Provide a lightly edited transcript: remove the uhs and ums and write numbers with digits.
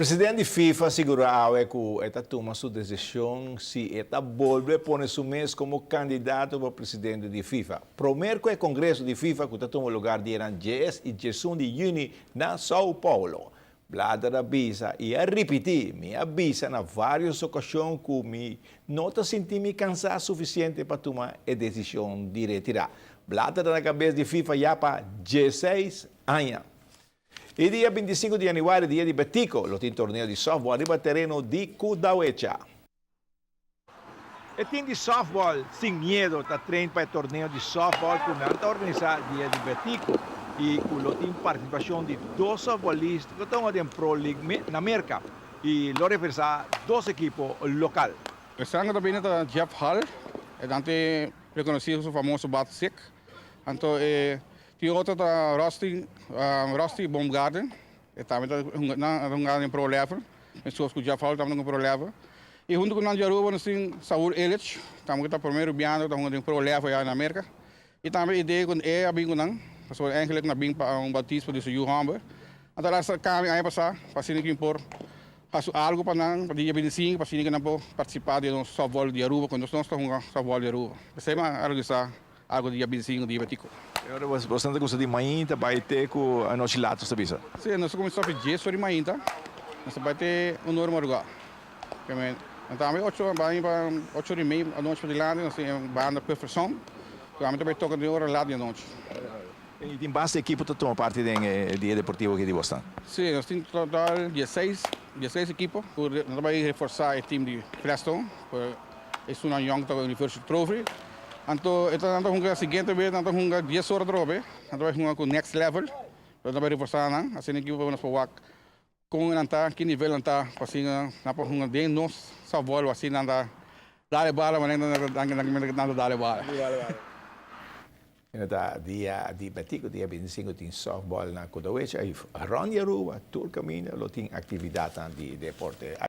Presidente FIFA assicurava que esta toma sua decisão se esta volve pôr seu mês como candidato para presidente de FIFA. Primeiro que o Congresso de FIFA que toma lugar dia 10 e 11 de junho na São Paulo. Blada avisa e a repetir, me avisa na várias ocasiões que me não senti-me cansado suficiente para tomar a decisão de retirar. Blada na cabeça de FIFA já para 16 anos. E dia 25 de januário, dia de Betico, o torneio de softball arriba terreno de Kudawecha. O time de softball, sem medo, está treinando para o torneio de softball que está organizado dia de Betico e com a participação de 2 softballistas que estão em Pro League na América e lo representa 2 equipos locais. Este año también está Jeff Hall, antes reconocido su famoso bat sick. Entonces, die otro está Rusty Baumgarten, também está jogando em Pro Level. Pessoas que Jeff Hall também em Pro Level. E junto com o Nanjaruba, nós temos Saúl Illich, também está primeiro biando, está jogando em Pro Level na América. E também a ideia com ele é bem com nós, porque eigenlijk na bem para batismo de seu Hamburg. Então, essa caminho aí passar, para se ninguém impor. Faço algo para nós, para dia 25, para se ninguém não pode participar de nosso softball de Aruba, quando nós estamos jogando softball de Aruba. Você vai organizar algo dia 25 de Betico. Agora, você não gosta de manhã, vai ter com a noite lá, você sabe? Sim, nós começamos a pedir sobre manhã, nós vai ter normal lugar. Então, 8h30 à noite para lá, nós temos banda perfeição, também vai tocar de hora lá de noite. E tem bastante equipe que tomam parte do dia deportivo aqui de Boston? Sim, nós temos total 16 equipes, nós vamos reforçar o time de Preston, é uma Young University Trophy. Então, estamos jogando a seguinte vez, estamos jogando 10 horas de robe, estamos jogando com o next level, nós vamos reforçar, assim, a equipe vai nos falar com que nível está, assim, nós vamos jogar bem nos salvos, assim, nada, dar bala, mas não dar bala. Dia de Betico, dia 25 tem softball na Kudawecha, e a Ronja Aruba, todo caminho, tem atividade de deporte.